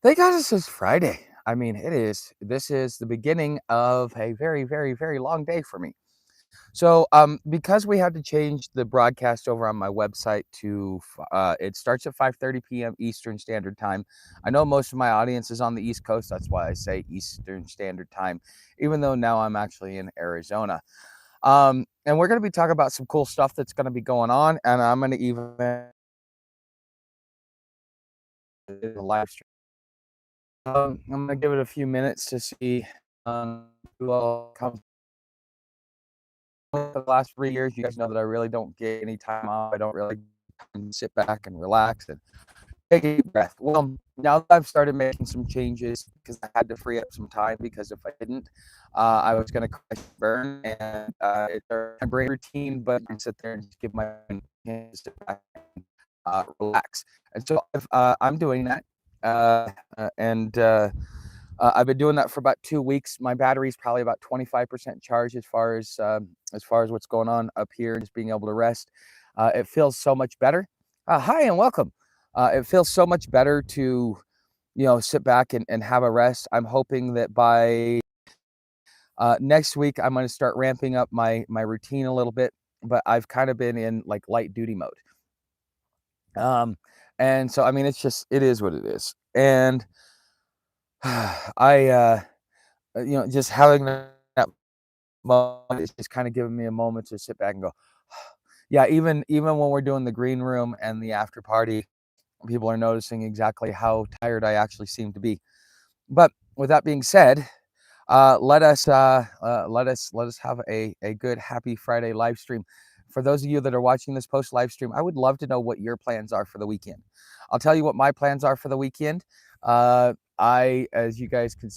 Thank God this is Friday. I mean, it is. This is the beginning of a very, very, very long day for me. So, because we had to change the broadcast over on my website to, it starts at 5:30 p.m. Eastern Standard Time. I know most of my audience is on the East Coast. That's why I say Eastern Standard Time, even though now I'm actually in Arizona. And we're going to be talking about some cool stuff that's going to be going on, and I'm going to even the live stream. I'm gonna give it a few minutes to see who all comes. For the last 3 years, you guys know that I really don't get any time off. I don't really sit back and relax and take a deep breath. Well, now that I've started making some changes because I had to free up some time because if I didn't, I was gonna crash and burn. And it's a brain routine, but I can sit there and just give my hands sit back and relax. And so I'm doing that, and I've been doing that for about 2 weeks. My battery's probably about 25% charged as far as what's going on up here and just being able to rest. It feels so much better. Hi and welcome. It feels so much better to, sit back and have a rest. I'm hoping that by next week I'm going to start ramping up my routine a little bit, but I've kind of been in like light duty mode. And so I mean it is what it is. And I just having that moment is just kind of giving me a moment to sit back and go, yeah, even when we're doing the green room and the after party, people are noticing exactly how tired I actually seem to be. But with that being said, let us have a good happy Friday live stream. For those of you that are watching this post live stream, I would love to know what your plans are for the weekend. I'll tell you what my plans are for the weekend. As you guys can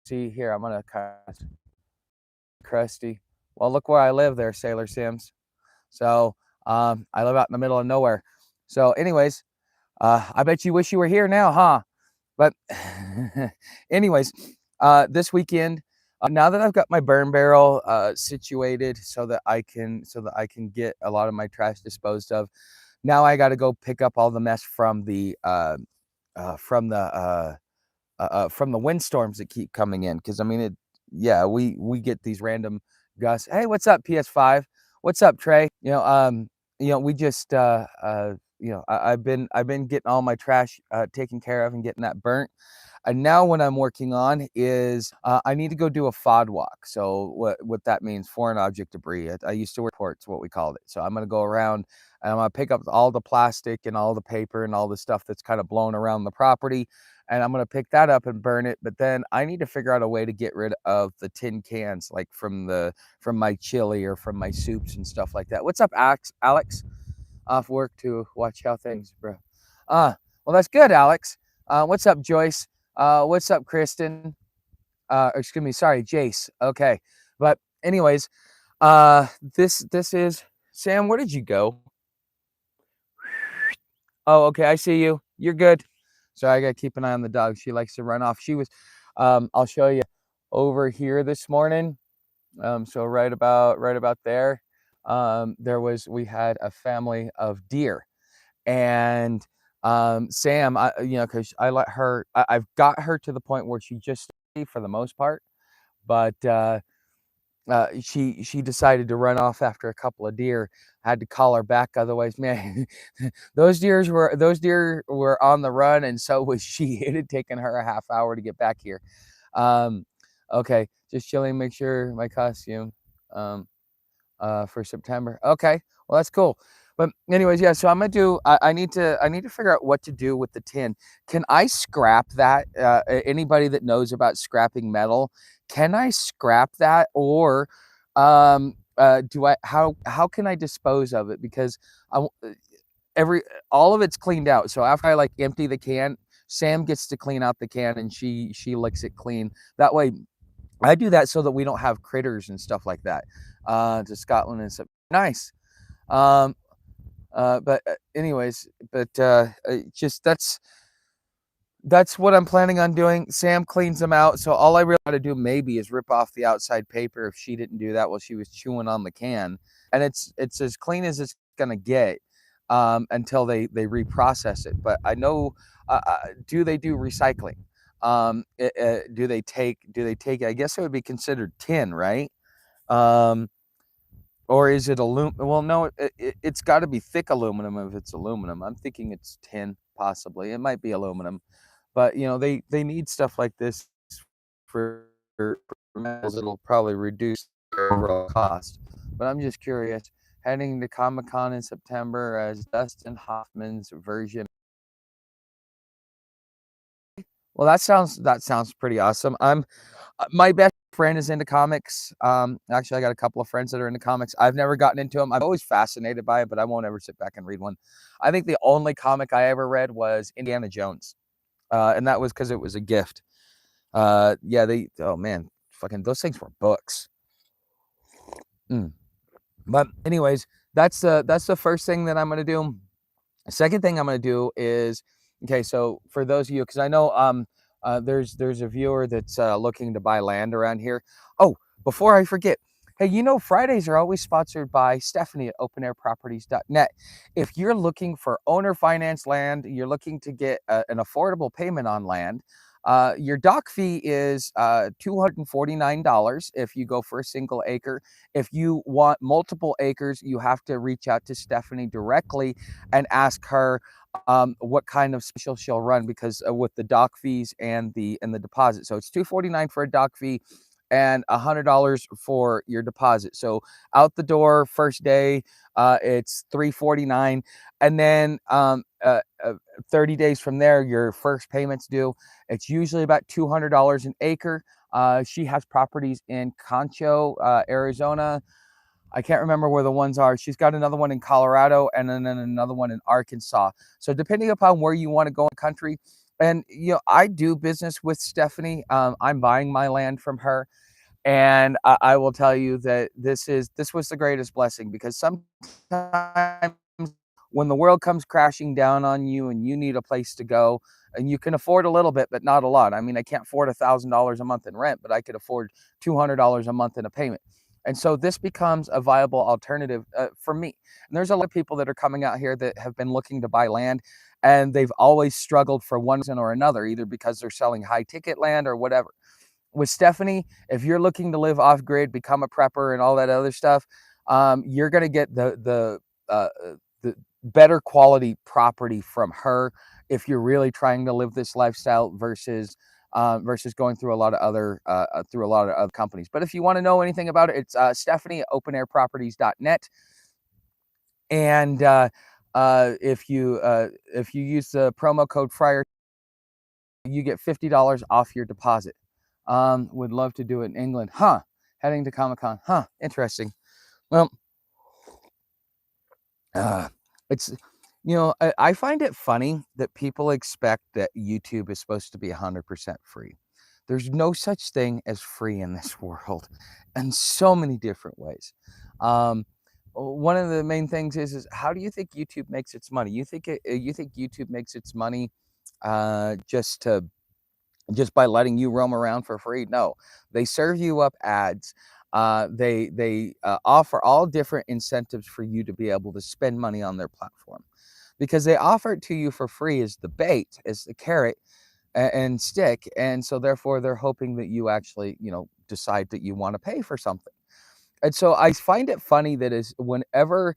see here, I'm gonna kind of crusty. Well, look where I live there, Sailor Sims. So I live out in the middle of nowhere. So anyways, I bet you wish you were here now, huh? But anyways, this weekend, now that I've got my burn barrel situated so that I can get a lot of my trash disposed of, now I got to go pick up all the mess uh, from the uh, from the windstorms that keep coming in. Because I mean, yeah, we get these random gusts. Hey, what's up, PS5? What's up, Trey? We just I've been getting all my trash taken care of and getting that burnt. And now what I'm working on is I need to go do a FOD walk. So what that means, foreign object debris. I used to work ports, what we called it. So I'm gonna go around and I'm gonna pick up all the plastic and all the paper and all the stuff that's kind of blown around the property. And I'm gonna pick that up and burn it. But then I need to figure out a way to get rid of the tin cans, like from my chili or from my soups and stuff like that. What's up, Alex? Alex, off work to watch how things, bro. Well, that's good, Alex. What's up, Joyce? What's up, Kristen? Excuse me, sorry, Jace. Okay, but anyways, this is Sam. Where did you go? Oh, okay, I see you. You're good. So I gotta keep an eye on the dog. She likes to run off. She was, I'll show you over here this morning. So right about there, we had a family of deer, and Sam, because I've got her to the point where she just for the most part, but she decided to run off after a couple of deer. I had to call her back, otherwise, man, those deer were on the run, and so was she. It had taken her a half hour to get back here. Um, okay, just chilling, make sure my costume for September. Okay, well that's cool. But anyways, yeah. So I'm gonna do. I need to figure out what to do with the tin. Can I scrap that? Anybody that knows about scrapping metal, can I scrap that, or do I? How can I dispose of it? Because every all of it's cleaned out. So after I like empty the can, Sam gets to clean out the can and she licks it clean. That way, I do that so that we don't have critters and stuff like that. To Scotland and stuff. Nice. Um, but anyways, just that's what I'm planning on doing. Sam cleans them out, so all I really got to do maybe is rip off the outside paper if she didn't do that while she was chewing on the can, and it's as clean as it's gonna get. until they reprocess it. But I know, do they do recycling? Do they take, I guess it would be considered tin, right? Um, or is it aluminum? Well, no, it's got to be thick aluminum if it's aluminum. I'm thinking it's tin, possibly. It might be aluminum, but you know, they need stuff like this for metals. It'll probably reduce their overall cost. But I'm just curious. Heading to Comic-Con in September as Dustin Hoffman's version. Well, that sounds pretty awesome. My best friend is into comics. Actually, I got a couple of friends that are into comics. I've never gotten into them. I'm always fascinated by it, but I won't ever sit back and read one. I think the only comic I ever read was Indiana Jones, and that was because it was a gift. Yeah, oh man, fucking those things were books. But anyways, that's the first thing that I'm gonna do. The second thing I'm gonna do is, okay, so for those of you, because I know there's a viewer that's looking to buy land around here. Oh, before I forget, hey, you know, Fridays are always sponsored by Stephanie at openairproperties.net. If you're looking for owner finance land, you're looking to get an affordable payment on land, your dock fee is $249 if you go for a single acre. If you want multiple acres, you have to reach out to Stephanie directly and ask her what kind of special she'll run, because with the dock fees and the deposit. So it's $249 for a dock fee and $100 for your deposit. So out the door first day, it's $349, and then 30 days from there, your first payment's due. It's usually about $200 an acre. She has properties in Concho, Arizona. I can't remember where the ones are. She's got another one in Colorado, and then another one in Arkansas. So depending upon where you want to go in the country, and you know, I do business with Stephanie. I'm buying my land from her, and I will tell you that this was the greatest blessing, because sometimes when the world comes crashing down on you and you need a place to go, and you can afford a little bit, but not a lot. I mean, I can't afford $1,000 a month in rent, but I could afford $200 a month in a payment. And so this becomes a viable alternative for me. And there's a lot of people that are coming out here that have been looking to buy land, and they've always struggled for one reason or another, either because they're selling high ticket land or whatever. With Stephanie, if you're looking to live off grid, become a prepper and all that other stuff, you're going to get the better quality property from her if you're really trying to live this lifestyle versus going through a lot of other companies. But if you want to know anything about it, it's Stephanie at openairproperties.net. And if you use the promo code Friar, you get $50 off your deposit. Would love to do it in England. Huh. Heading to Comic-Con. Huh. Interesting. Well, it's, you know, I find it funny that people expect that YouTube is supposed to be 100% free. There's no such thing as free in this world, in so many different ways. One of the main things is how do you think YouTube makes its money? You think YouTube makes its money just by letting you roam around for free? No, they serve you up ads. They offer all different incentives for you to be able to spend money on their platform, because they offer it to you for free as the bait, as the carrot and stick. And so therefore they're hoping that you actually, you know, decide that you want to pay for something. And so I find it funny that is whenever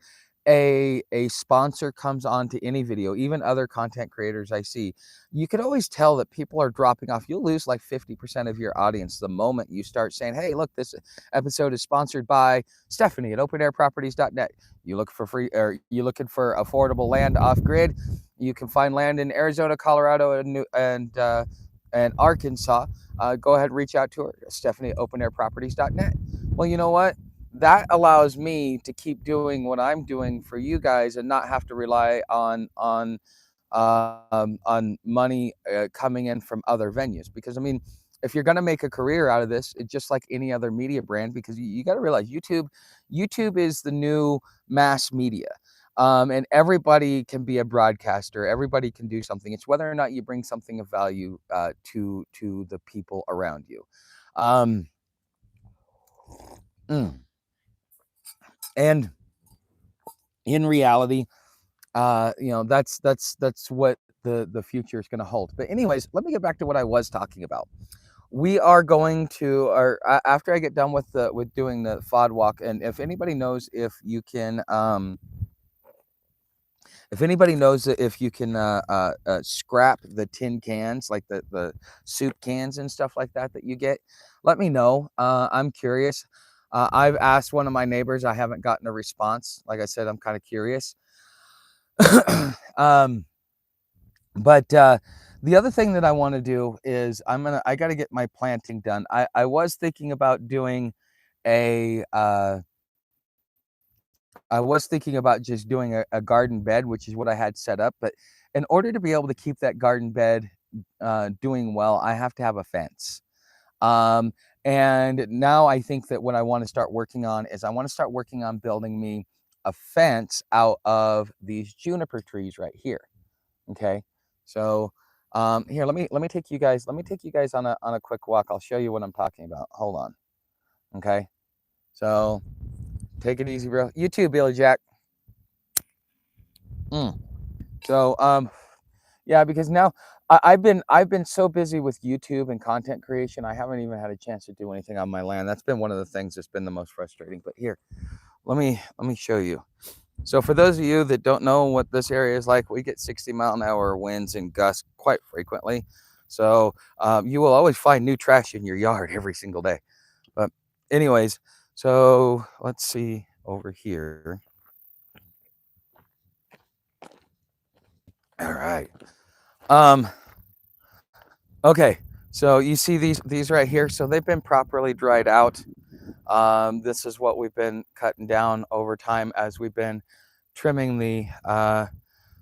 a sponsor comes on to any video, even other content creators I see, you could always tell that people are dropping off. You'll lose like 50% of your audience the moment you start saying, hey, look, this episode is sponsored by Stephanie at openairproperties.net. You look for free, or you looking for affordable land off grid, you can find land in Arizona, Colorado, and Arkansas. Go ahead and reach out to her, Stephanie at openairproperties.net. Well, you know what? That allows me to keep doing what I'm doing for you guys and not have to rely on money coming in from other venues. Because I mean, if you're going to make a career out of this, it's just like any other media brand, because you got to realize YouTube is the new mass media. And everybody can be a broadcaster. Everybody can do something. It's whether or not you bring something of value to the people around you. Mm. And in reality, you know, that's what the future is going to hold. But anyways, let me get back to what I was talking about. We are going to, or after I get done with doing the FOD walk, and if anybody knows if you can, scrap the tin cans, like the soup cans and stuff like that you get, let me know. I'm curious. I've asked one of my neighbors. I haven't gotten a response. Like I said, I'm kind of curious. um, but the other thing that I want to do is I got to get my planting done. I was thinking about doing a I was thinking about just doing a garden bed, which is what I had set up. But in order to be able to keep that garden bed doing well, I have to have a fence. Um, and now I think that what I want to start working on is I want to start working on building me a fence out of these juniper trees right here. Okay, so here, let me take you guys on a quick walk. I'll show you what I'm talking about. Hold on. Okay, so take it easy, bro. You too, Billy Jack. So yeah, because now I've been so busy with YouTube and content creation, I haven't even had a chance to do anything on my land. That's been one of the things that's been the most frustrating. But here, let me show you. So for those of you that don't know what this area is like, we get 60-mile-an-hour winds and gusts quite frequently. So you will always find new trash in your yard every single day. But anyways, so let's see over here. All right. Okay, so you see these right here. So they've been properly dried out. This is what we've been cutting down over time as we've been trimming or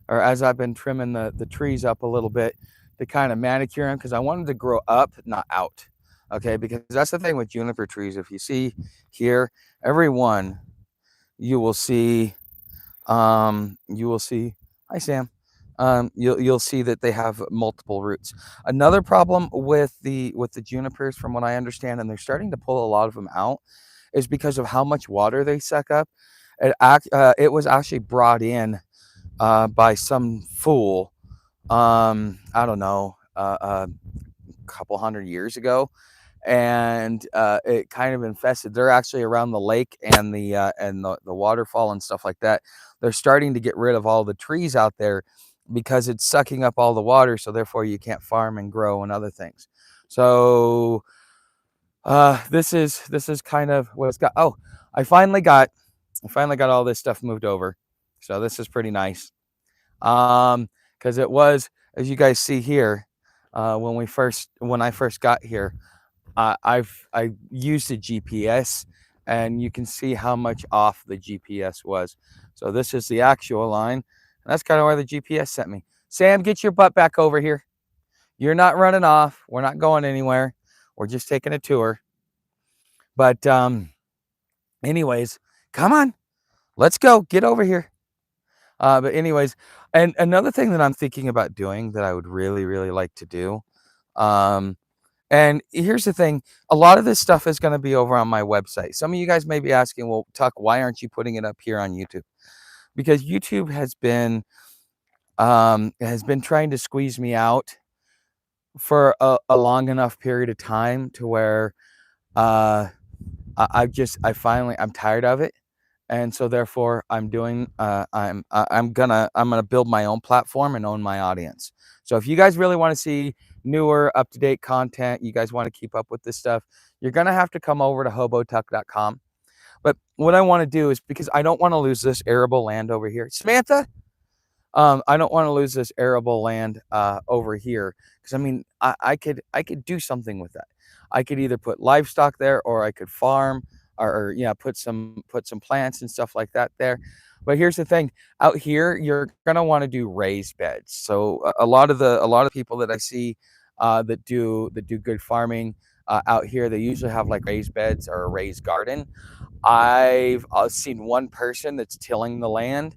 as I've been trimming the trees up a little bit to kind of manicure them, because I wanted to grow up, not out. Okay, because that's the thing with juniper trees. If you see here, every one, you will see, hi Sam, you'll see that they have multiple roots. Another problem with the junipers, from what I understand, and they're starting to pull a lot of them out, is because of how much water they suck up. It was actually brought in by some fool, I don't know, a couple hundred years ago, and it kind of infested. They're actually around the lake and the waterfall and stuff like that. They're starting to get rid of all the trees out there because it's sucking up all the water, so therefore you can't farm and grow and other things. So this is kind of what it's got. Oh, I finally got all this stuff moved over, so this is pretty nice. Because it was, as you guys see here, when I first got here, I used a GPS, and you can see how much off the GPS was. So this is the actual line, and that's kind of where the GPS sent me. Sam, get your butt back over here. You're not running off. We're not going anywhere. We're just taking a tour. But anyways, come on, let's go. Get over here. But anyways, and another thing that I'm thinking about doing that I would really, really like to do, and here's the thing, a lot of this stuff is going to be over on my website. Some of you guys may be asking, well, Tuck, why aren't you putting it up here on YouTube? Because YouTube has been trying to squeeze me out for a long enough period of time to where I'm tired of it. And so therefore I'm gonna build my own platform and own my audience. So if you guys really want to see newer, up-to-date content, you guys want to keep up with this stuff, you're gonna have to come over to hobotuck.com. But what I want to do is, because I don't want to lose this arable land over here, Samantha, I don't want to lose this arable land over here, because I mean I could do something with that. I could either put livestock there, or I could farm, or yeah, put some plants and stuff like that there. But here's the thing, out here you're gonna want to do raised beds. So a lot of people that I see that do good farming out here, they usually have like raised beds or a raised garden. I've seen one person that's tilling the land,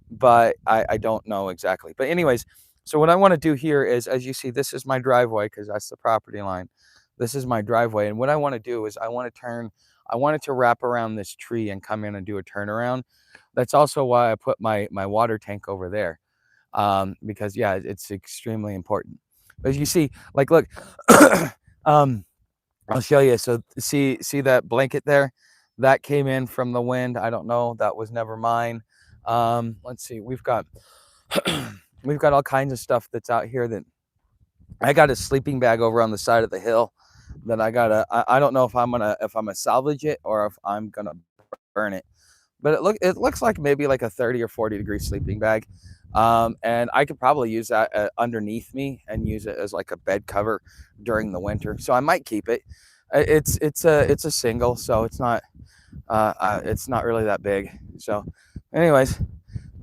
but I don't know exactly. But anyways, so what I want to do here is, as you see, this is my driveway, because that's the property line. This is my driveway, and what I want to do is I want it to wrap around this tree and come in and do a turnaround. That's also why I put my water tank over there, because yeah, it's extremely important. But as you see, like, look, I'll show you. So see that blanket there? That came in from the wind. I don't know. That was never mine. Let's see. We've got we've got all kinds of stuff that's out here. That I got a sleeping bag over on the side of the hill that I don't know if I'm gonna salvage it or if I'm gonna burn it. But it looks like maybe like a 30 or 40 degree sleeping bag. And I could probably use that underneath me and use it as like a bed cover during the winter. So I might keep it. It's a single, so it's not really that big. So anyways,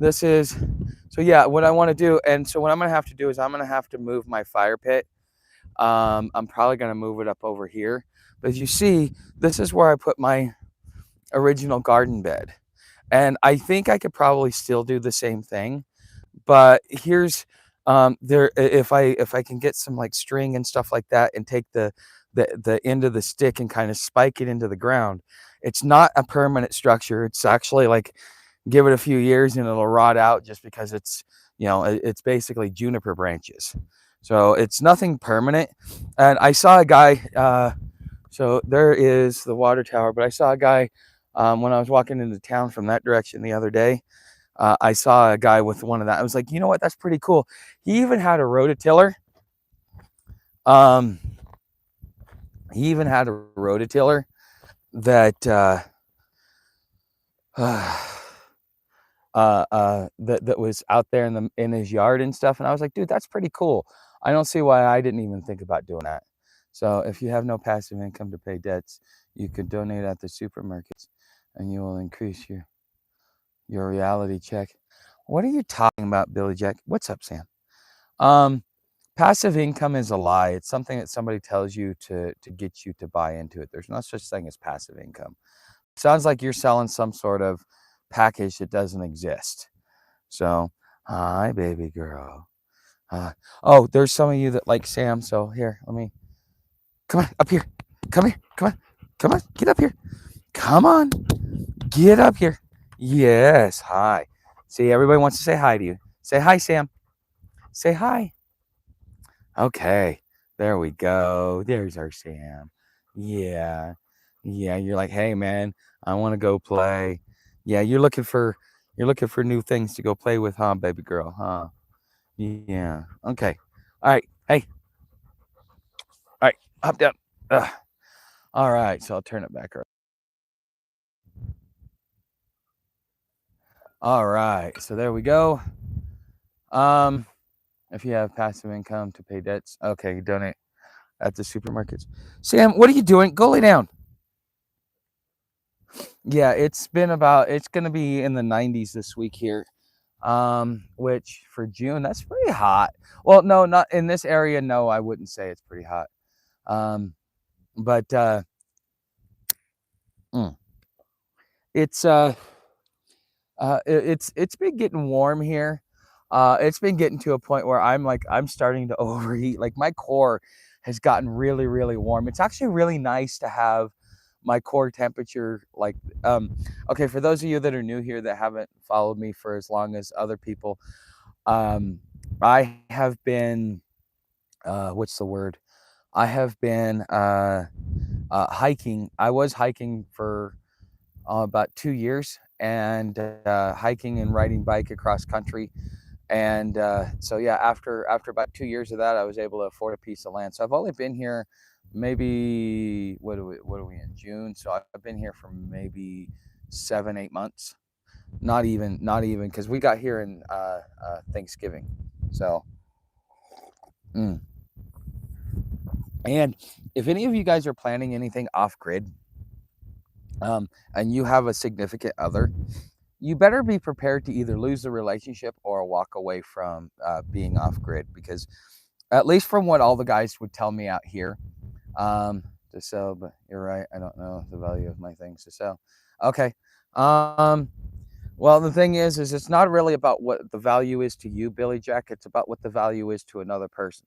so yeah, what I want to do, and so what I'm gonna have to do is I'm gonna have to move my fire pit. I'm probably gonna move it up over here. But as you see, this is where I put my original garden bed. And I think I could probably still do the same thing, but here's there if I can get some like string and stuff like that and take the end of the stick and kind of spike it into the ground. It's not a permanent structure. It's actually like, give it a few years and it'll rot out, just because it's, it's basically juniper branches. So it's nothing permanent. And I saw a guy, so there is the water tower, but I saw a guy when I was walking into town from that direction the other day. I saw a guy with one of that. I was like, you know what? That's pretty cool. He even had a rototiller. He even had a rototiller that that was out there in his yard and stuff. And I was like, dude, that's pretty cool. I don't see why I didn't even think about doing that. So if you have no passive income to pay debts, you could donate at the supermarkets, and you will increase your reality check. What are you talking about, Billy Jack? What's up, Sam? Passive income is a lie. It's something that somebody tells you to get you to buy into it. There's no such thing as passive income. Sounds like you're selling some sort of package that doesn't exist. So, hi, baby girl. Oh, there's some of you that like Sam. So here, come on, up here. Come here. Come on, get up here. Come on, get up here. Yes, hi. See, everybody wants to say hi to you. Say hi, Sam. Say hi. Okay, there we go. There's our Sam. Yeah. Yeah, you're like, hey man, I want to go play. Yeah, you're looking for new things to go play with, huh, baby girl, huh? Yeah. Okay. All right. Hey. All right. Hop down. All right. So I'll turn it back around. All right. So there we go. If you have passive income to pay debts, okay, donate at the supermarkets. Sam, what are you doing? Go lay down. Yeah, it's going to be in the 90s this week here. Which for June, that's pretty hot. Well, no, not in this area. No, I wouldn't say it's pretty hot. But it's been getting warm here. It's been getting to a point where I'm starting to overheat. Like my core has gotten really, really warm. It's actually really nice to have my core temperature like okay, for those of you that are new here that haven't followed me for as long as other people, I have been what's the word? I have been hiking. I was hiking for about 2 years, and hiking and riding bike across country. And so yeah, after about 2 years of that, I was able to afford a piece of land. So I've only been here maybe what are we in June? So I've been here for maybe 7-8 months. Not even because we got here in Thanksgiving. So and if any of you guys are planning anything off grid, and you have a significant other, you better be prepared to either lose the relationship or walk away from being off grid, because at least from what all the guys would tell me out here, to sell, but you're right, I don't know the value of my things to sell. Okay. Well, the thing is it's not really about what the value is to you, Billy Jack. It's about what the value is to another person.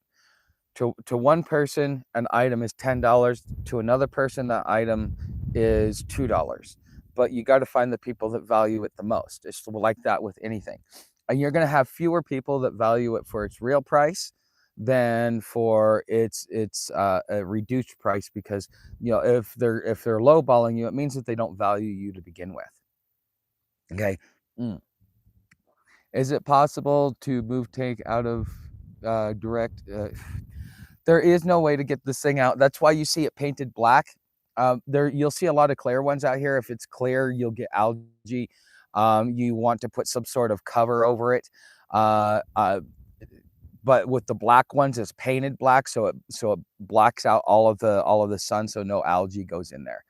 To one person, an item is $10. To another person, that item is $2. but you got to find the people that value it the most. It's like that with anything. And you're going to have fewer people that value it for its real price than for its a reduced price, because if they're lowballing you, it means that they don't value you to begin with. Okay. Is it possible to move tank out of direct? There is no way to get this thing out. That's why you see it painted black. You'll see a lot of clear ones out here. If it's clear, you'll get algae. You want to put some sort of cover over it. But with the black ones, it's painted black, so it blacks out all of the sun, so no algae goes in there.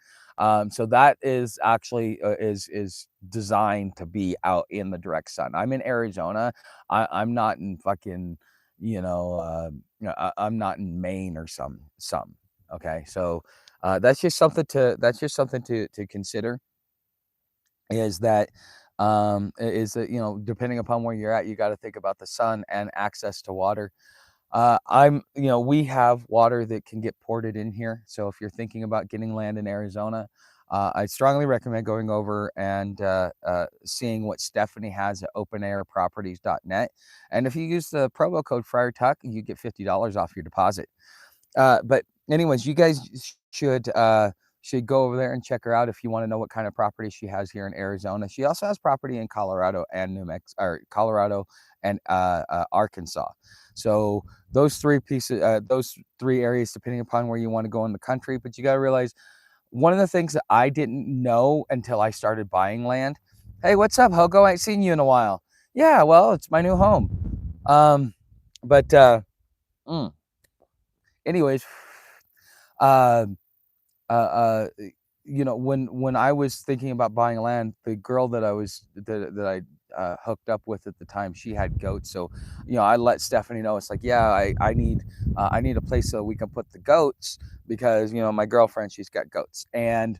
So that is actually is designed to be out in the direct sun. I'm in Arizona. I'm not in fucking, I'm not in Maine or some. Okay, so that's just something to consider. Is that depending upon where you're at, you got to think about the sun and access to water. We have water that can get ported in here. So if you're thinking about getting land in Arizona, I strongly recommend going over and seeing what Stephanie has at openairproperties.net. And if you use the promo code FriarTuck, you get $50 off your deposit. But anyways, you guys should go over there and check her out if you want to know what kind of property she has here in Arizona. She also has property in Colorado and Colorado and Arkansas. So those three areas, depending upon where you want to go in the country. But you got to realize, one of the things that I didn't know until I started buying land. Hey, what's up, Hogo? I ain't seen you in a while. Yeah, well, it's my new home. Anyways, when I was thinking about buying land, the girl that I hooked up with at the time, she had goats. So, I let Stephanie know, it's like, yeah, I need a place so we can put the goats, because, my girlfriend, she's got goats. And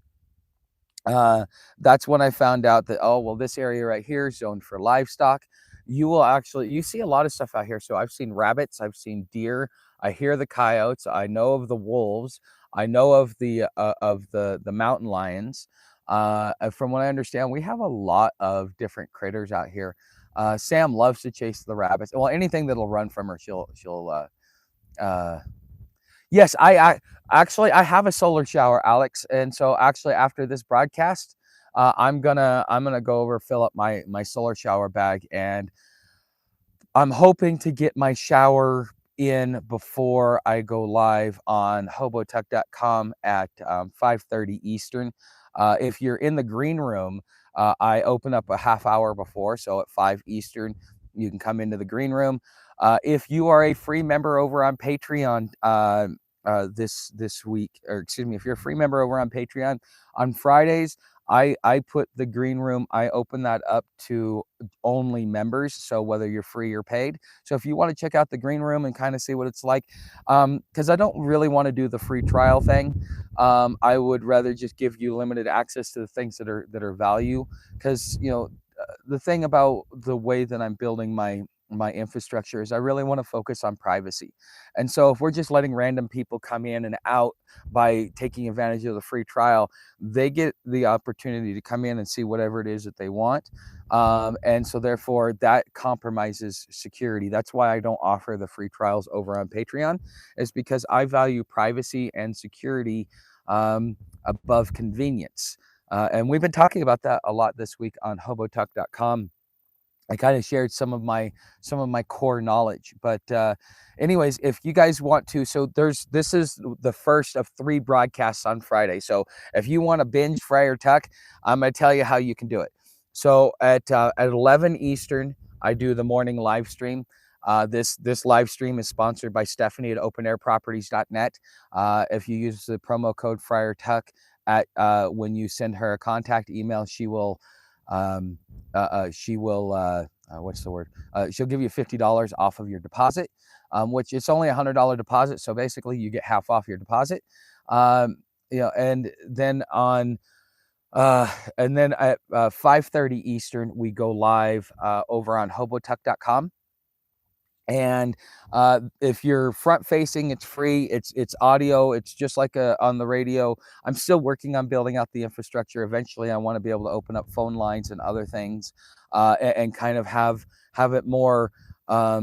that's when I found out that, oh, well, this area right here is zoned for livestock. You see a lot of stuff out here. So I've seen rabbits, I've seen deer, I hear the coyotes, I know of the wolves, I know of the mountain lions. From what I understand, we have a lot of different critters out here. Sam loves to chase the rabbits. Well, anything that'll run from her, she'll yes, I actually I have a solar shower, Alex, and so actually after this broadcast, I'm gonna go over, fill up my solar shower bag, and I'm hoping to get my shower in before I go live on hobotuck.com at 5:30 Eastern. If you're in the green room, I open up a half hour before, so at 5 Eastern, you can come into the green room. If you are a free member over on Patreon this week, or excuse me, if you're a free member over on Patreon, on Fridays, I put the green room, I open that up to only members, so whether you're free or paid. So if you want to check out the green room and kind of see what it's like, because I don't really want to do the free trial thing. I would rather just give you limited access to the things that are value, because the thing about the way that I'm building my infrastructure is I really want to focus on privacy. And so if we're just letting random people come in and out by taking advantage of the free trial, they get the opportunity to come in and see whatever it is that they want. And so therefore that compromises security. That's why I don't offer the free trials over on Patreon, is because I value privacy and security above convenience. And we've been talking about that a lot this week on hobotuck.com. I kind of shared some of my core knowledge. But anyways, if you guys want to, so this is the first of 3 broadcasts on Friday. So if you want to binge Friar Tuck, I'm going to tell you how you can do it. So at 11 Eastern, I do the morning live stream. This live stream is sponsored by Stephanie at openairproperties.net. If you use the promo code Friar Tuck when you send her a contact email, she will what's the word? She'll give you $50 off of your deposit, which it's only $100 deposit. So basically you get half off your deposit. And then at 5:30 Eastern, we go live over on hobotuck.com. And if you're front facing, it's free. It's audio. It's just like on the radio. I'm still working on building out the infrastructure. Eventually, I want to be able to open up phone lines and other things, and kind of have it more, uh,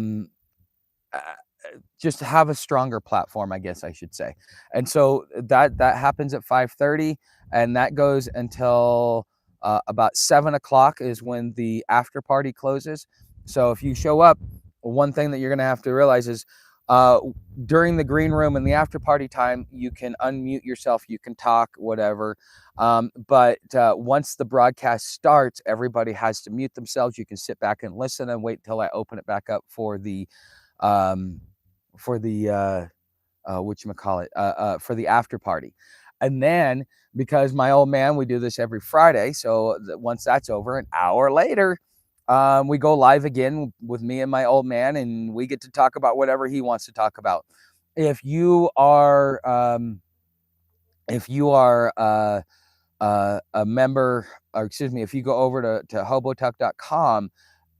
just have a stronger platform, I guess I should say. And so that happens at 5:30, and that goes until about 7 o'clock is when the after party closes. So if you show up, one thing that you're going to have to realize is, uh, during the green room and the after party time, you can unmute yourself, you can talk, whatever. But once the broadcast starts, everybody has to mute themselves. You can sit back and listen and wait till I open it back up for the um, for the after party. And then, because my old man, we do this every Friday, so once that's over, an hour later, we go live again with me and my old man, and we get to talk about whatever he wants to talk about. If you are a member, or excuse me, if you go over to hobotuck.com,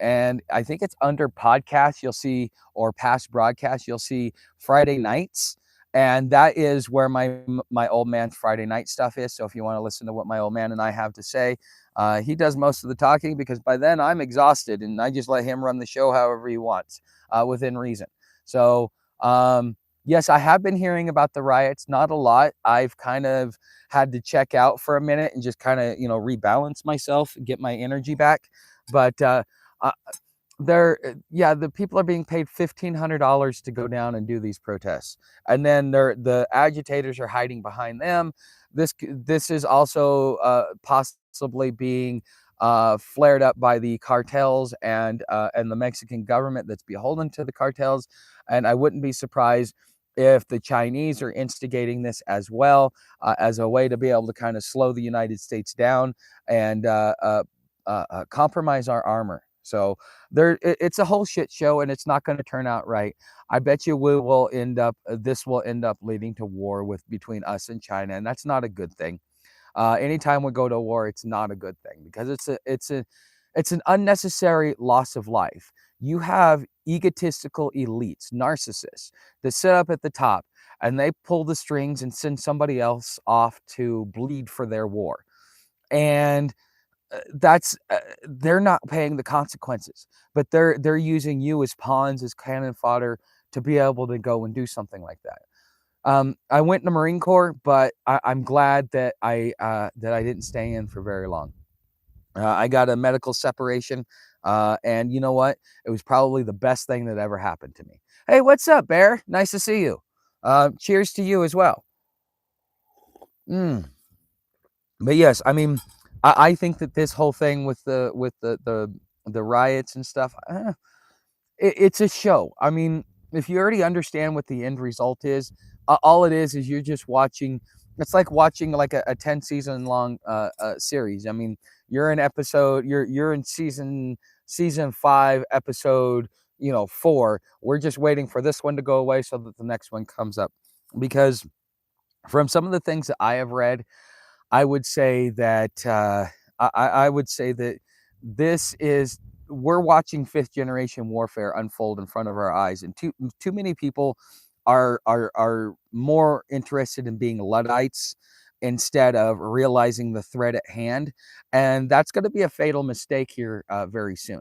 and I think it's under podcasts, you'll see, or past broadcasts, you'll see Friday nights. And that is where my old man's Friday night stuff is. So if you want to listen to what my old man and I have to say, he does most of the talking, because by then I'm exhausted and I just let him run the show however he wants, within reason. So, yes, I have been hearing about the riots, not a lot. I've kind of had to check out for a minute and just kind of, rebalance myself, get my energy back. But the people are being paid $1,500 to go down and do these protests, and then the agitators are hiding behind them. This is also possibly being flared up by the cartels and the Mexican government that's beholden to the cartels. And I wouldn't be surprised if the Chinese are instigating this as well, as a way to be able to kind of slow the United States down and compromise our armor. So it's a whole shit show, and it's not going to turn out right. I bet you this will end up leading to war between us and China, and that's not a good thing. Anytime we go to war, it's not a good thing, because it's an unnecessary loss of life. You have egotistical elites, narcissists, that sit up at the top and they pull the strings and send somebody else off to bleed for their war. And they're not paying the consequences, but they're using you as pawns, as cannon fodder, to be able to go and do something like that. I went in the Marine Corps, but I'm glad that I didn't stay in for very long. I got a medical separation, and you know what? It was probably the best thing that ever happened to me. Hey, what's up, Bear? Nice to see you. Cheers to you as well. But yes, I mean, I think that this whole thing with the riots and stuff, it's a show. I mean, if you already understand what the end result is, all it is you're just watching. It's like watching like a 10 season long series. I mean, you're in season 5, episode 4. We're just waiting for this one to go away so that the next one comes up. Because from some of the things that I have read, I would say that I would say that we're watching 5th generation warfare unfold in front of our eyes, and too many people are more interested in being Luddites instead of realizing the threat at hand, and that's going to be a fatal mistake here very soon.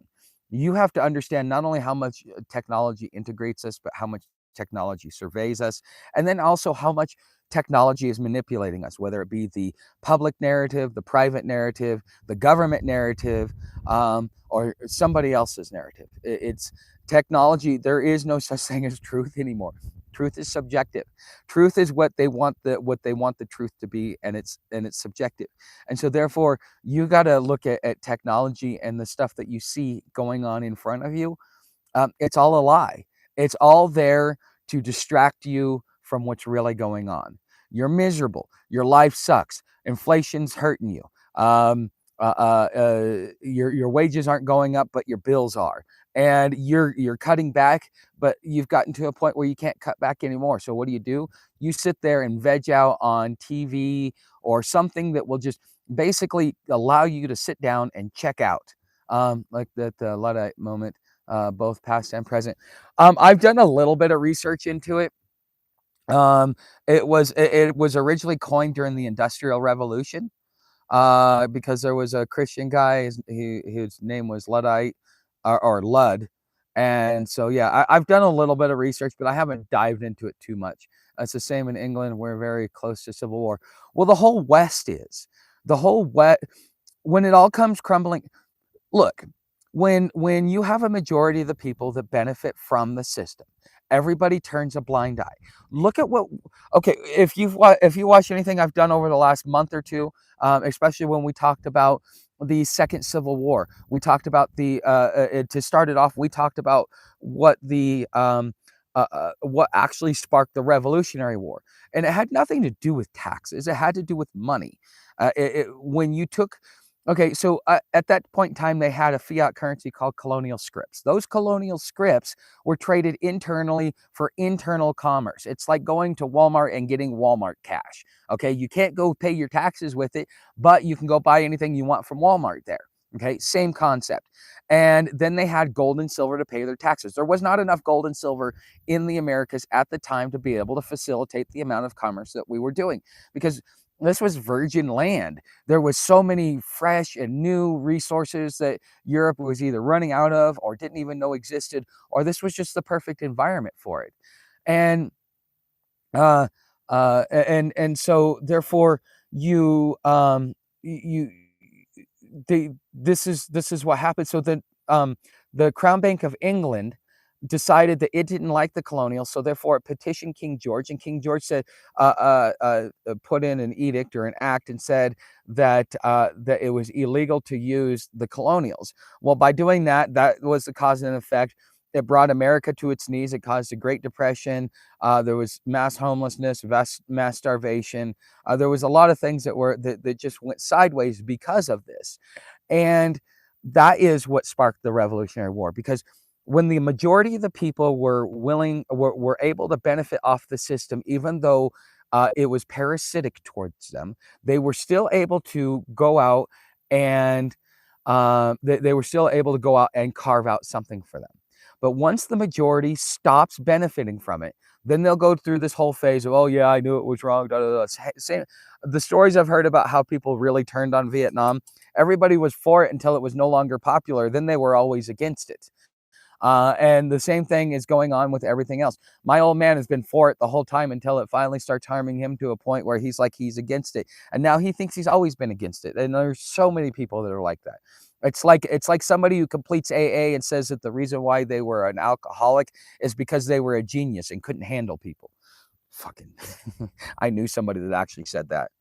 You have to understand not only how much technology integrates us, but how much technology surveys us, and then also how much technology is manipulating us, whether it be the public narrative, the private narrative, the government narrative, or somebody else's narrative. It's technology. There is no such thing as truth anymore. Truth is subjective. Truth is what they want the truth to be, and it's subjective. And so therefore, you got to look at technology and the stuff that you see going on in front of you. It's all a lie. It's all there to distract you from what's really going on. You're miserable. Your life sucks. Inflation's hurting you. Your wages aren't going up, but your bills are. And you're cutting back, but you've gotten to a point where you can't cut back anymore. So what do? You sit there and veg out on TV or something that will just basically allow you to sit down and check out. Like that Luddite moment. both past and present. I've done a little bit of research into it. It was originally coined during the Industrial Revolution, because there was a Christian guy, his name was Luddite, or Lud. And so, yeah, I've done a little bit of research, but I haven't dived into it too much. It's the same in England. We're very close to civil war. Well, the whole West is. The whole West, when it all comes crumbling, look, when you have a majority of the people that benefit from the system, everybody turns a blind eye. Look at what, okay, if you watch anything I've done over the last month or two, especially when we talked about the Second Civil War, we talked about to start it off, we talked about what what actually sparked the Revolutionary War, and it had nothing to do with taxes. It had to do with money. When you took Okay, so at that point in time, they had a fiat currency called colonial scripts. Those colonial scripts were traded internally for internal commerce. It's like going to Walmart and getting Walmart cash. Okay, you can't go pay your taxes with it, but you can go buy anything you want from Walmart there. Okay, same concept. And then they had gold and silver to pay their taxes. There was not enough gold and silver in the Americas at the time to be able to facilitate the amount of commerce that we were doing, because this was virgin land. There was so many fresh and new resources that Europe was either running out of or didn't even know existed, or this was just the perfect environment for it. And so therefore you you this is what happened. So then the Crown Bank of England decided that it didn't like the colonials, so therefore it petitioned King George, and King George said, put in an edict or an act and said that that it was illegal to use the colonials. Well, by doing that, that was the cause and effect. It brought America to its knees. It caused a Great Depression. There was mass homelessness, mass starvation. There was a lot of things that just went sideways because of this. And that is what sparked the Revolutionary War, because when the majority of the people were able to benefit off the system, even though it was parasitic towards them, they were still able to go out and they were still able to go out and carve out something for them. But once the majority stops benefiting from it, then they'll go through this whole phase of, oh yeah, I knew it was wrong. Da, da, da. Same, the stories I've heard about how people really turned on Vietnam, everybody was for it until it was no longer popular. Then they were always against it. And the same thing is going on with everything else. My old man has been for it the whole time until it finally starts harming him to a point where he's like, he's against it. And now he thinks he's always been against it. And there's so many people that are like that. It's like somebody who completes AA and says that the reason why they were an alcoholic is because they were a genius and couldn't handle people. Fucking, I knew somebody that actually said that.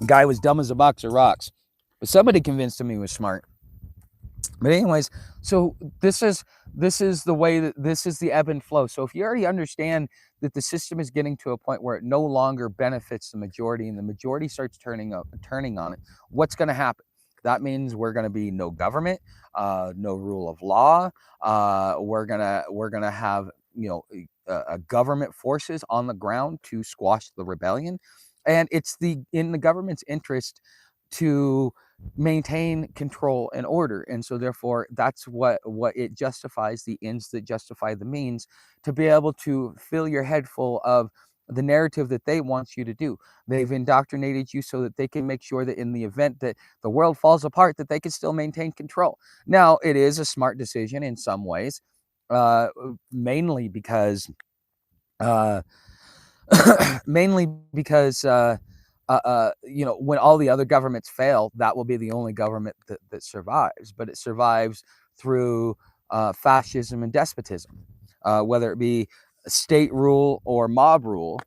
The guy was dumb as a box of rocks, but somebody convinced him he was smart. But anyways, so this is the way that this is the ebb and flow. So if you already understand that the system is getting to a point where it no longer benefits the majority and the majority starts turning on it, what's going to happen? That means we're going to be no government, no rule of law. We're gonna have, you know, government forces on the ground to squash the rebellion, and it's in the government's interest to maintain control and order. And so therefore that's what it justifies, the ends that justify the means, to be able to fill your head full of the narrative that they want you to do. They've indoctrinated you so that they can make sure that in the event that the world falls apart, that they can still maintain control. Now, it is a smart decision in some ways, mainly because uh, mainly because you know, when all the other governments fail, that will be the only government that survives. But it survives through fascism and despotism, whether it be state rule or mob rule.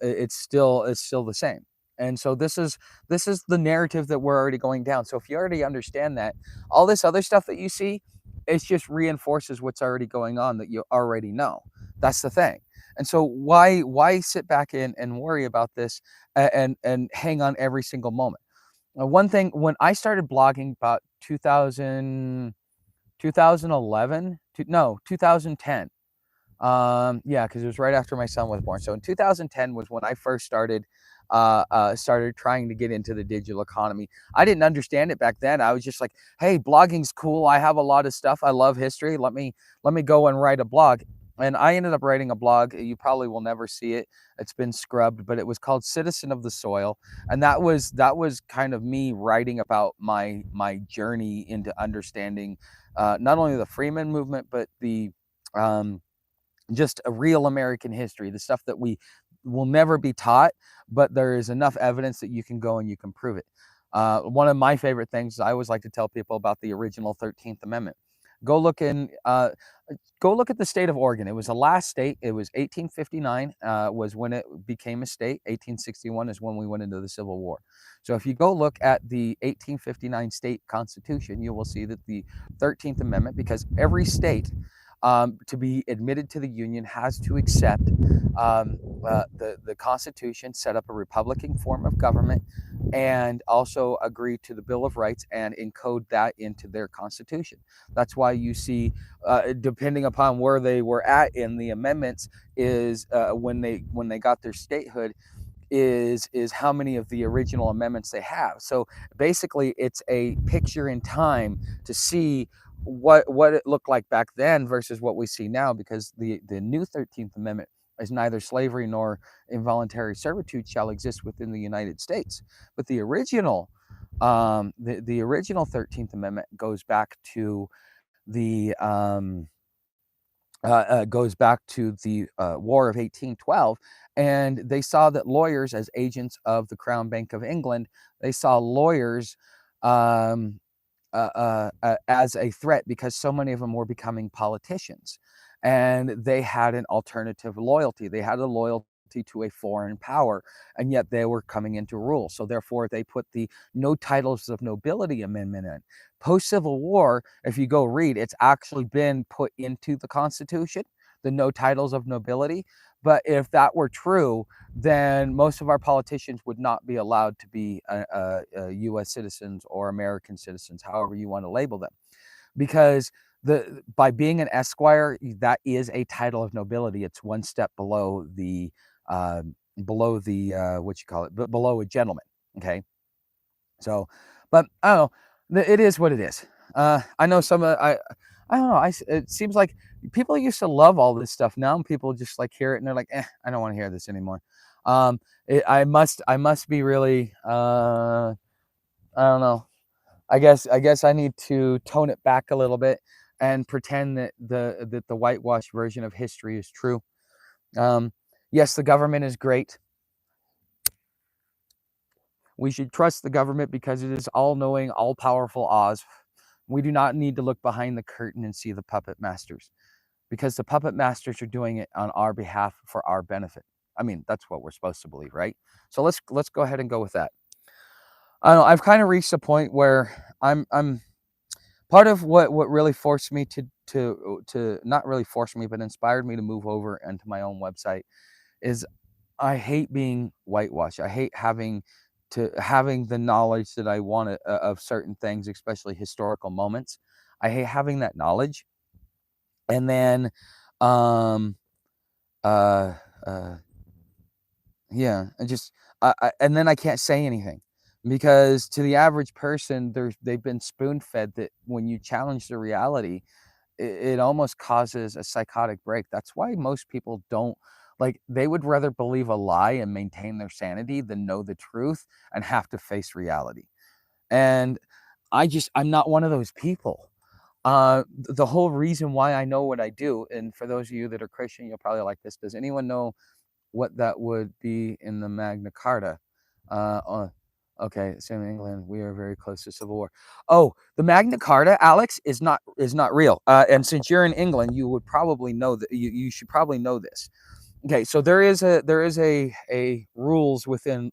It's still the same. And so this is the narrative that we're already going down. So if you already understand that, all this other stuff that you see, it just reinforces what's already going on that you already know. That's the thing. And so why sit back and worry about this and hang on every single moment? One thing, when I started blogging about 2011, no, 2010, Yeah, because it was right after my son was born. So in 2010 was when I first started trying to get into the digital economy. I didn't understand it back then. I was just like, hey, blogging's cool. I have a lot of stuff. I love history. Let me go and write a blog. And I ended up writing a blog. You probably will never see it. It's been scrubbed, but it was called Citizen of the Soil. And that was kind of me writing about my journey into understanding not only the Freeman movement, but the just a real American history, the stuff that we will never be taught, but there is enough evidence that you can go and you can prove it. One of my favorite things I always like to tell people about the original 13th Amendment. Go look in. Go look at the state of Oregon. It was the last state. It was 1859 was when it became a state. 1861 is when we went into the Civil War. So if you go look at the 1859 state constitution, you will see that the 13th Amendment, because every state to be admitted to the Union has to accept the Constitution, set up a Republican form of government, and also agree to the Bill of Rights and encode that into their Constitution. That's why you see, depending upon where they were at in the amendments, is when they got their statehood, is how many of the original amendments they have. So basically, it's a picture in time to see what it looked like back then versus what we see now, because the new 13th Amendment is neither slavery nor involuntary servitude shall exist within the United States. But the original the original 13th Amendment goes back to the War of 1812, and they saw that lawyers, as agents of the Crown Bank of England, they saw lawyers um, as a threat because so many of them were becoming politicians, and they had an alternative loyalty. They had a loyalty to a foreign power, and yet they were coming into rule. So therefore, they put the No Titles of Nobility Amendment in. Post-Civil War, if you go read, it's actually been put into the Constitution, the No Titles of Nobility. But if that were true, then most of our politicians would not be allowed to be U.S. citizens or American citizens, however you want to label them, because by being an esquire, that is a title of nobility. It's one step below the what you call it, but below a gentleman. Okay, so, but I don't know. It is what it is. I know I don't know. It seems like people used to love all this stuff. Now people just like hear it and they're like, I don't want to hear this anymore. I must be really, I don't know. I guess I need to tone it back a little bit and pretend that the whitewashed version of history is true. Yes, the government is great. We should trust the government because it is all-knowing, all-powerful Oz. We do not need to look behind the curtain and see the puppet masters, because the puppet masters are doing it on our behalf for our benefit. I mean, that's what we're supposed to believe, right? So let's go ahead and go with that. I don't know. I've kind of reached a point where I'm part of what really forced me to not really force me, but inspired me to move over into my own website is I hate being whitewashed. I hate having the knowledge that I want of certain things, especially historical moments. I hate having that knowledge, and then um uh uh yeah, and then I can't say anything, because to the average person, they've been spoon fed that when you challenge the reality, it almost causes a psychotic break. That's why most people don't, like, they would rather believe a lie and maintain their sanity than know the truth and have to face reality. And I'm not one of those people. The whole reason why I know what I do, and for those of you that are Christian, you'll probably like this. Does anyone know what that would be in the Magna Carta? Uh, okay, same in England. We are very close to civil war. Oh, the Magna Carta, Alex, is not real. And since you're in England, you would probably know that. You should probably know this. Okay, so there is a rules within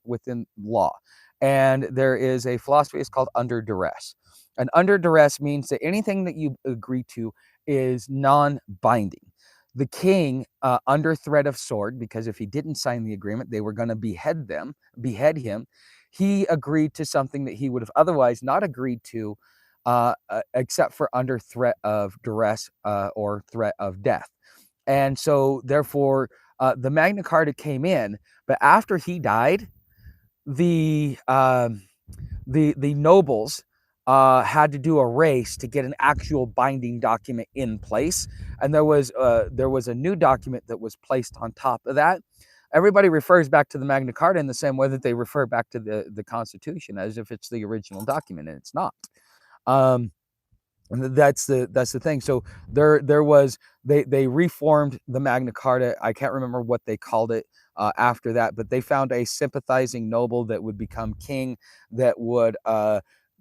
law, and there is a philosophy. It's called under duress, and under duress means that anything that you agree to is non-binding. The king, under threat of sword, because if he didn't sign the agreement, they were going to behead him. He agreed to something that he would have otherwise not agreed to, except for under threat of duress or threat of death. And so therefore, the Magna Carta came in, but after he died, the the nobles had to do a race to get an actual binding document in place, and there was a new document that was placed on top of that. Everybody refers back to the Magna Carta in the same way that they refer back to the Constitution, as if it's the original document, and it's not. Um, and that's the thing. So there was, they reformed the Magna Carta. I can't remember what they called it after that, but they found a sympathizing noble that would become king, that would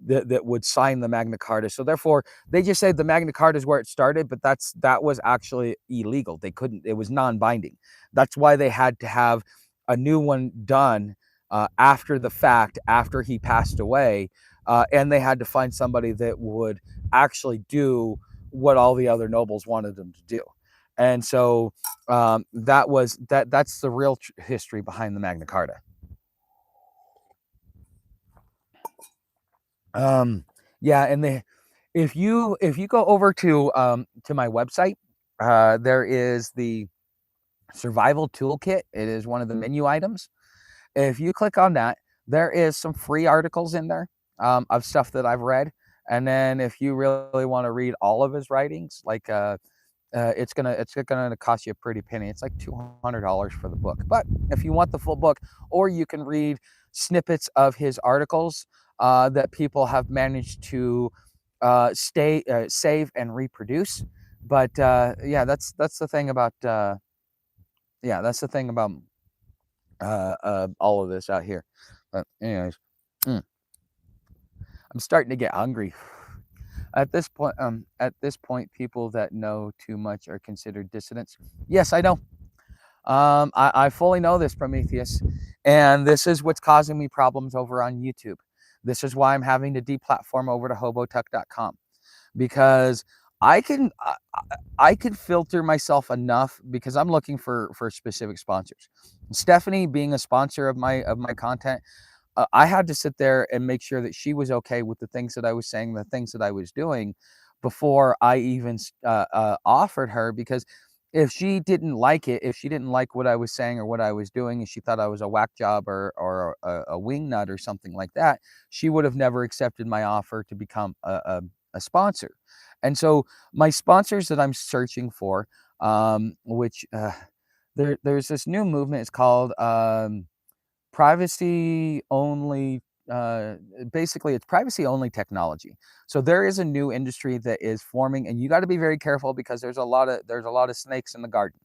that would sign the Magna Carta. So therefore, they just said the Magna Carta is where it started, but that was actually illegal. They couldn't. It was non-binding. That's why they had to have a new one done after the fact, after he passed away, and they had to find somebody that would actually do what all the other nobles wanted them to do. And so that's the real history behind the Magna Carta. Yeah, and if you go over to my website, there is the survival toolkit. It is one of the menu items. If you click on that, there is some free articles in there of stuff that I've read. And then if you really want to read all of his writings, like it's gonna cost you a pretty penny. It's like $200 for the book. But if you want the full book, or you can read snippets of his articles that people have managed to save and reproduce. But yeah, that's the thing about all of this out here. But anyways, I'm starting to get hungry. At this point, people that know too much are considered dissidents. Yes, I know. I fully know this, Prometheus, and this is what's causing me problems over on YouTube. This is why I'm having to deplatform over to hobotuck.com, because I can filter myself enough, because I'm looking for specific sponsors. Stephanie being a sponsor of my content, I had to sit there and make sure that she was okay with the things that I was saying, the things that I was doing, before I even offered her. Because if she didn't like it, if she didn't like what I was saying or what I was doing, and she thought I was a whack job or a wing nut or something like that, she would have never accepted my offer to become a sponsor. And so my sponsors that I'm searching for, which there's this new movement. It's called privacy only. Basically, it's privacy only technology. So there is a new industry that is forming, and you got to be very careful, because there's a lot of snakes in the garden.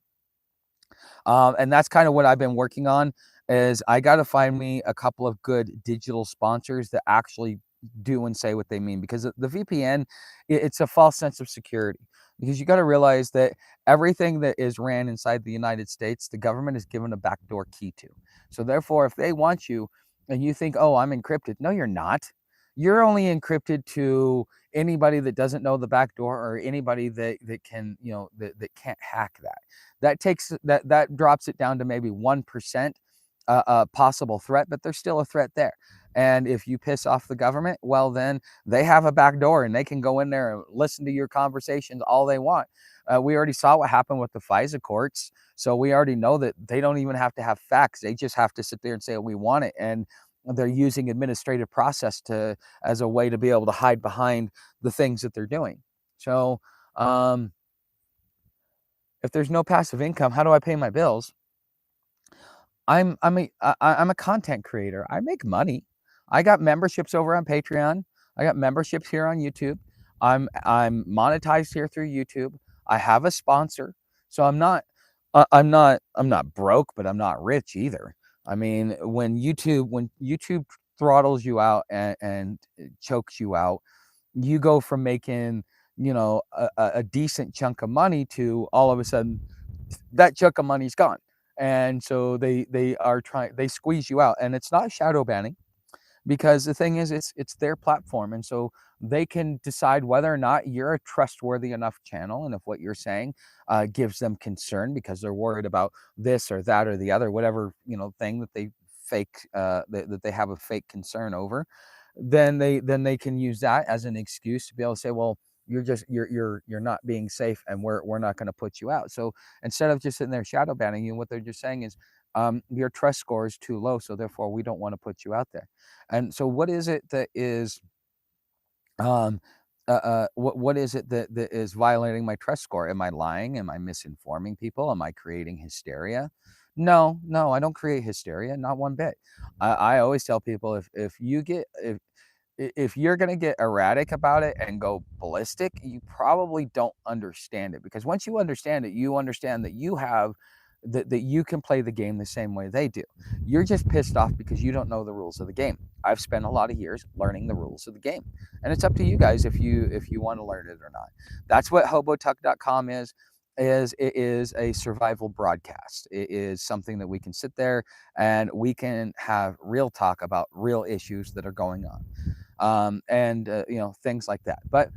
And that's kind of what I've been working on, is I got to find me a couple of good digital sponsors that actually do and say what they mean. Because the VPN, it's a false sense of security, because you got to realize that everything that is ran inside the United States, the government is given a backdoor key to. So therefore, if they want you and you think, oh, I'm encrypted, no, you're not. You're only encrypted to anybody that doesn't know the back door, or anybody that can, that can't hack that. That drops it down to maybe 1% possible threat, but there's still a threat there. And if you piss off the government, well, then they have a back door, and they can go in there and listen to your conversations all they want. We already saw what happened with the FISA courts. So we already know that they don't even have to have facts. They just have to sit there and say, we want it. And they're using administrative process as a way to be able to hide behind the things that they're doing. So if there's no passive income, how do I pay my bills? I'm a content creator. I make money. I got memberships over on Patreon. I got memberships here on YouTube. I'm monetized here through YouTube. I have a sponsor. So I'm not broke, but I'm not rich either. I mean, when YouTube throttles you out and chokes you out, you go from making, a decent chunk of money to all of a sudden that chunk of money's gone. And so they squeeze you out. And it's not shadow banning, because the thing is, it's their platform, and so they can decide whether or not you're a trustworthy enough channel, and if what you're saying gives them concern, because they're worried about this or that or the other, whatever thing that they fake that they have a fake concern over, then they can use that as an excuse to be able to say, well, you're not being safe, and we're not going to put you out. So instead of just sitting there shadow banning you, what they're just saying is, your trust score is too low, so therefore we don't want to put you out there. And so what is it that is what is it that is violating my trust score? Am I lying? Am I misinforming people? Am I creating hysteria? No, no, I don't create hysteria, not one bit. I always tell people, if you're going to get erratic about it and go ballistic, you probably don't understand it. Because once you understand it, you understand that that you can play the game the same way they do. You're just pissed off because you don't know the rules of the game. I've spent a lot of years learning the rules of the game, and it's up to you guys if you want to learn it or not. That's what hobotuck.com is. It is a survival broadcast. It is something that we can sit there and we can have real talk about real issues that are going on, and things like that. But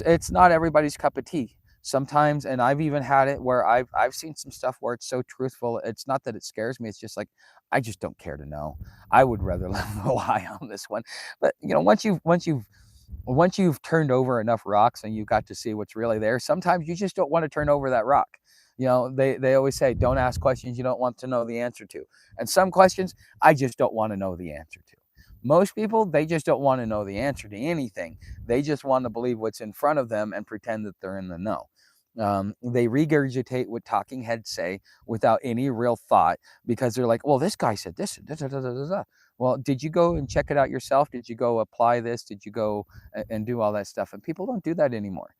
it's not everybody's cup of tea sometimes, and I've even had it where I've seen some stuff where it's so truthful. It's not that it scares me. It's just like, I just don't care to know. I would rather rely on this one. But once you've turned over enough rocks and you got to see what's really there, sometimes you just don't want to turn over that rock. They always say, don't ask questions you don't want to know the answer to. And some questions I just don't want to know the answer to. Most people, they just don't want to know the answer to anything. They just want to believe what's in front of them and pretend that they're in the know. They regurgitate what talking heads say without any real thought, because they're like, well, this guy said this. Da, da, da, da, da, da. Well, did you go and check it out yourself? Did you go apply this? Did you go and do all that stuff? And people don't do that anymore.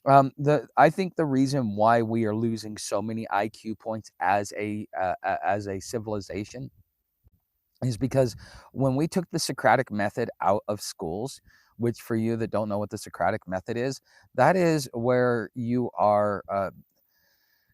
I think the reason why we are losing so many IQ points as a civilization is because when we took the Socratic method out of schools, which, for you that don't know what the Socratic method is, that is where you are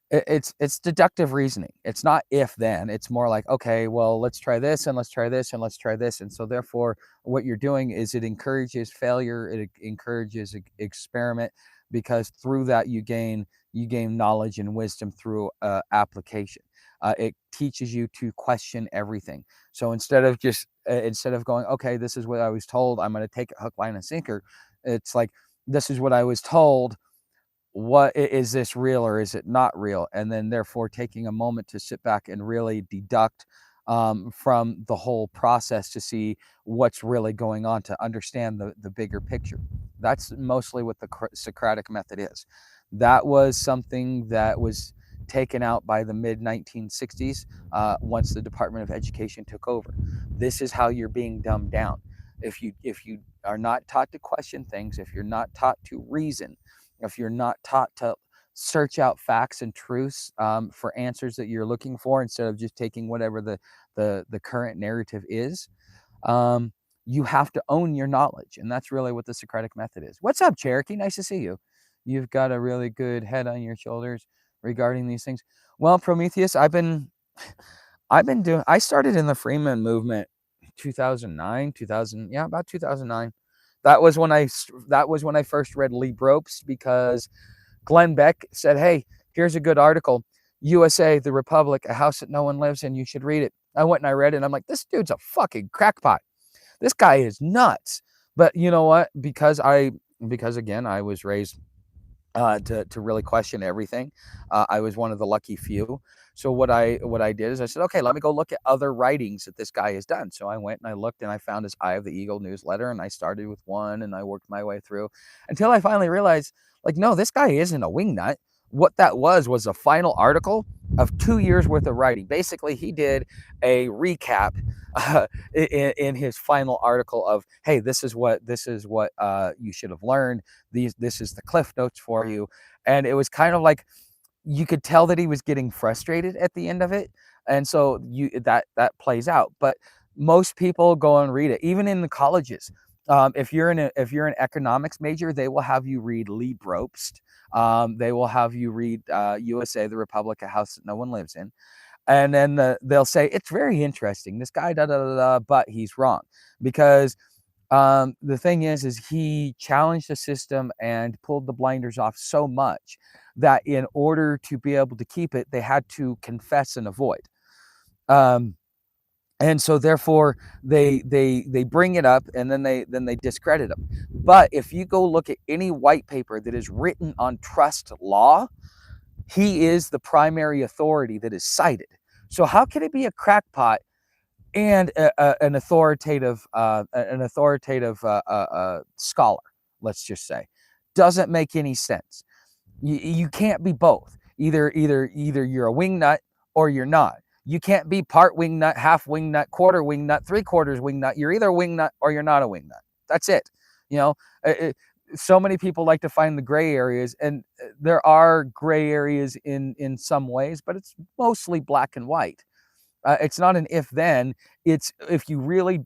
it's deductive reasoning. It's not if then. It's more like, okay, well, let's try this and let's try this and let's try this. And so therefore what you're doing is it encourages failure, it encourages experiment, because through that you gain knowledge and wisdom through application. It teaches you to question everything. So instead of going, okay, this is what I was told, I'm going to take it hook, line, and sinker, it's like, this is what I was told. What is this, real or is it not real? And then therefore taking a moment to sit back and really deduct from the whole process to see what's really going on, to understand the bigger picture. That's mostly what the Socratic method is. That was something that was taken out by the mid 1960s once the Department of Education took over. This is how you're being dumbed down. If you are not taught to question things, if you're not taught to reason, if you're not taught to search out facts and truths for answers that you're looking for, instead of just taking whatever the current narrative is, you have to own your knowledge. And that's really what the Socratic method is. What's up, Cherokee? Nice to see you. You've got a really good head on your shoulders regarding these things. Well, Prometheus, I started in the Freeman movement 2009, about 2009. That was when I first read Lee Ropes, because Glenn Beck said, hey, here's a good article, USA, the Republic, a house that no one lives in, you should read it. I went and I read it, and I'm like, this dude's a fucking crackpot. This guy is nuts. But you know what? Because again, I was raised to really question everything. I was one of the lucky few. So what I did is I said, okay, let me go look at other writings that this guy has done. So I went and I looked, and I found his Eye of the Eagle newsletter, and I started with one and I worked my way through until I finally realized, like, no, this guy isn't a wingnut. What that was a final article of 2 years worth of writing. Basically, he did a recap in his final article of, hey, this is what you should have learned. This is the cliff notes for you. And it was kind of like, you could tell that he was getting frustrated at the end of it. And so that plays out. But most people go and read it, even in the colleges. If you're an economics major, they will have you read Lee Ropes. They will have you read USA, the Republic, a house that no one lives in. And then they'll say, it's very interesting, this guy, da, da, da, da, but he's wrong. Because the thing is he challenged the system and pulled the blinders off so much that in order to be able to keep it, they had to confess and avoid. And so therefore they bring it up, and then they discredit them. But if you go look at any white paper that is written on trust law, he is the primary authority that is cited. So how can it be a crackpot and an authoritative scholar? Let's just say, doesn't make any sense. You can't be both. Either you're a wingnut or you're not. You can't be part wingnut, half wingnut, quarter wingnut, three-quarters wingnut. You're either a wingnut or you're not a wingnut. That's it. You know, so many people like to find the gray areas, and there are gray areas in some ways, but it's mostly black and white. It's not an if then. It's if you really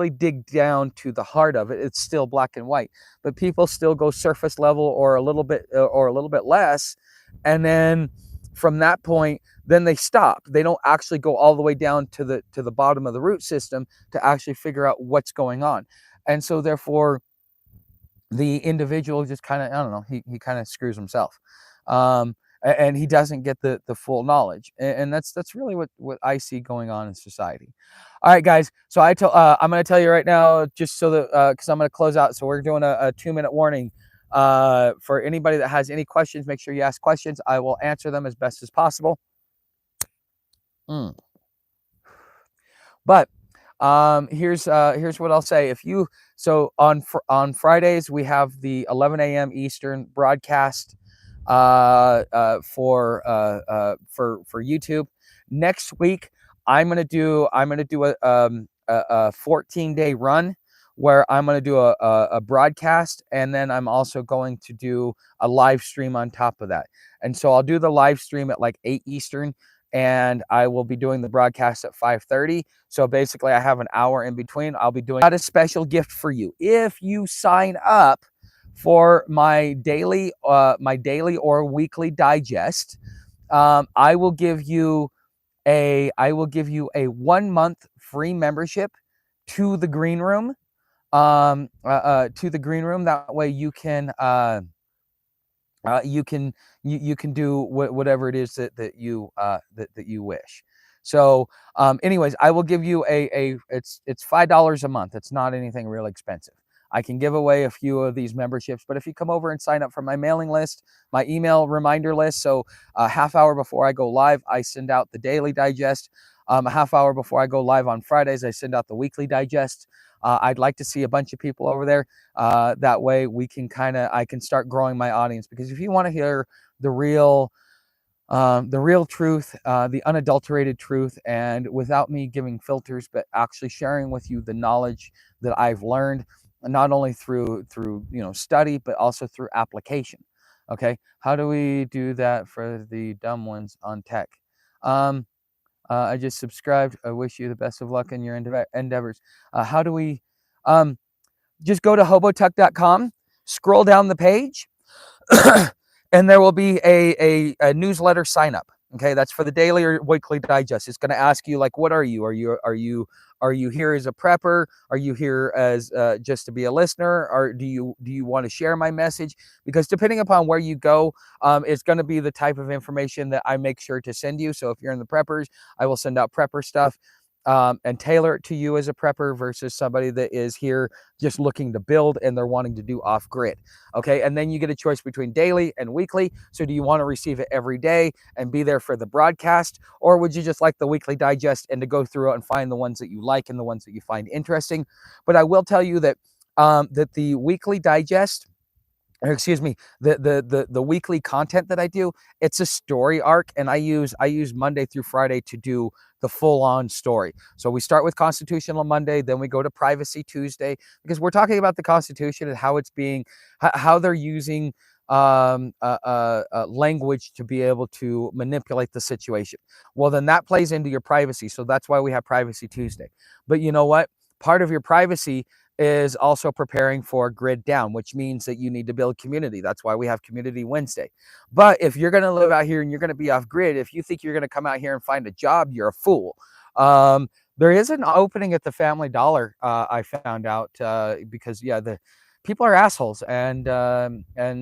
dig down to the heart of it, it's still black and white. But people still go surface level or a little bit less, and then from that point, then they stop. They don't actually go all the way down to the bottom of the root system to actually figure out what's going on. And so therefore, the individual just kind of, I don't know, he kind of screws himself. And he doesn't get the full knowledge, and that's really what I see going on in society. All right, guys. So I'm going to tell you right now, just so that because I'm going to close out. So we're doing a 2-minute warning. For anybody that has any questions, make sure you ask questions. I will answer them as best as possible. But here's what I'll say. So on Fridays we have the 11 a.m. Eastern broadcast for YouTube. Next week I'm gonna do a 14-day run where I'm gonna do a broadcast, and then I'm also going to do a live stream on top of that. And so I'll do the live stream at like 8 Eastern, and I will be doing the broadcast at 5:30. So basically I have an hour in between. I'll be doing a special gift for you if you sign up for my daily or weekly digest. I will give you a 1-month free membership to the green room. That way you can you can do whatever it is that you wish. So anyways, I will give you it's $5 a month. It's not anything real expensive. I can give away a few of these memberships, but if you come over and sign up for my mailing list, my email reminder list, so a half hour before I go live, I send out the daily digest. A half hour before I go live on Fridays, I send out the weekly digest. I'd like to see a bunch of people over there. That way we can I can start growing my audience, because if you want to hear the real truth, the unadulterated truth, and without me giving filters, but actually sharing with you the knowledge that I've learned, not only through study, but also through application. Okay, how do we do that for the dumb ones on tech? I just subscribed. I wish you the best of luck in your endeavors. How do we? Just go to hobotuck.com, scroll down the page, and there will be a newsletter sign up. Okay, that's for the daily or weekly digest. It's going to ask you, like, what are you? Are you here as a prepper? Are you here as just to be a listener? Or do you want to share my message? Because depending upon where you go, it's going to be the type of information that I make sure to send you. So if you're in the preppers, I will send out prepper stuff. And tailor it to you as a prepper versus somebody that is here just looking to build and they're wanting to do off grid. Okay, and then you get a choice between daily and weekly. So do you want to receive it every day and be there for the broadcast, or would you just like the weekly digest and to go through it and find the ones that you like and the ones that you find interesting? But I will tell you that that the weekly digest, or excuse me, the weekly content that I do, it's a story arc, and I use Monday through Friday to do the full-on story. So we start with Constitutional Monday, then we go to Privacy Tuesday, because we're talking about the Constitution and how it's being, how they're using language to be able to manipulate the situation. Well, then that plays into your privacy, so that's why we have Privacy Tuesday. But you know what? Part of your privacy is also preparing for grid down, which means that you need to build community. That's why we have Community Wednesday. But if you're going to live out here and you're going to be off grid, if you think you're going to come out here and find a job, you're a fool. There is an opening at the Family Dollar, I found out, because yeah, people are assholes, and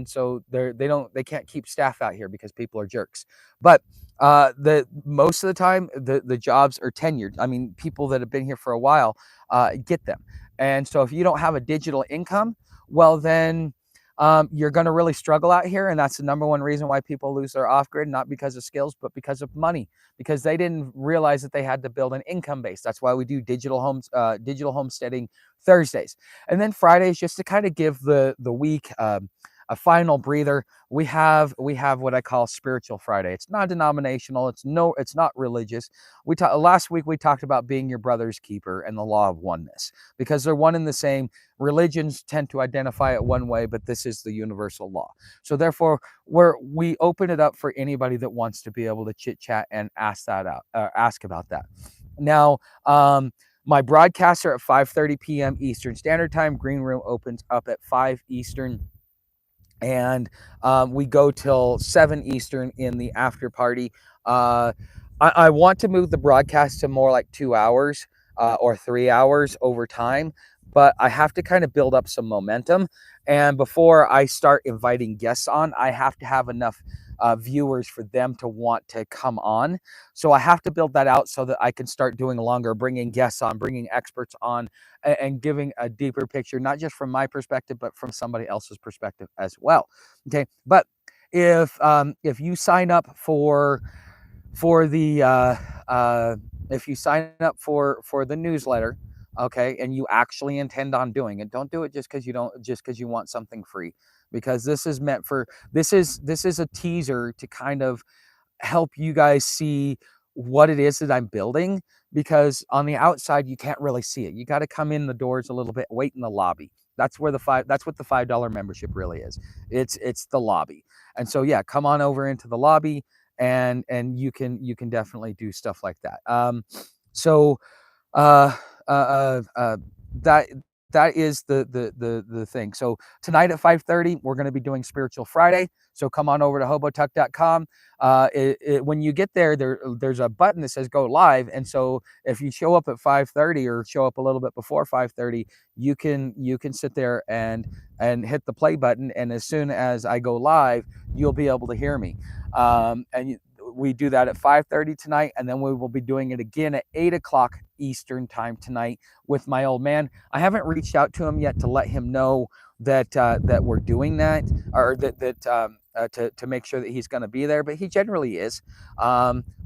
so they can't keep staff out here because people are jerks. But the most of the time the jobs are tenured. I mean, people that have been here for a while get them. And so if you don't have a digital income, well then you're going to really struggle out here. And that's the number one reason why people lose their off-grid, not because of skills, but because of money, because they didn't realize that they had to build an income base. That's why we do digital homesteading Thursdays. And then Fridays, just to kind of give the week a final breather, we have what I call Spiritual Friday. It's non-denominational. It's not religious. Last week we talked about being your brother's keeper and the law of oneness, because they're one and the same. Religions tend to identify it one way, but this is the universal law. So therefore, we open it up for anybody that wants to be able to chit chat and ask about that. Now, my broadcasts are at 5:30 p.m. Eastern Standard Time. Green Room opens up at 5 Eastern. And we go till 7 Eastern in the after party. I want to move the broadcast to more like 2 hours or 3 hours over time, but I have to kind of build up some momentum. And before I start inviting guests on, I have to have enough viewers for them to want to come on. So I have to build that out so that I can start doing longer, bringing guests on, bringing experts on, and giving a deeper picture, not just from my perspective, but from somebody else's perspective as well. Okay, but if you sign up for the if you sign up for the newsletter, okay, and you actually intend on doing it, don't do it just because you want something free, because this is meant for this is a teaser to kind of help you guys see what it is that I'm building, because on the outside you can't really see it. You got to come in the doors a little bit, wait in the lobby. That's what the $5 membership really is. It's the lobby. And so yeah, come on over into the lobby, and you can definitely do stuff like that. So uh, uh, uh, that that is the thing. So tonight at 5:30, we're going to be doing Spiritual Friday. So come on over to hobotuck.com. When you get there, there's a button that says go live. And so if you show up at 5:30 or show up a little bit before 5:30, you can sit there and hit the play button. And as soon as I go live, you'll be able to hear me. We do that at 5:30 tonight, and then we will be doing it again at 8 o'clock Eastern time tonight with my old man. I haven't reached out to him yet to let him know that that we're doing that, or to make sure that he's going to be there, but he generally is.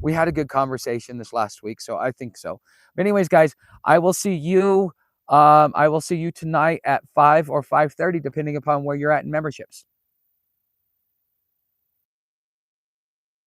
We had a good conversation this last week, so I think so. But anyways, guys, I will see you. I will see you tonight at 5 or 5:30, depending upon where you're at in memberships.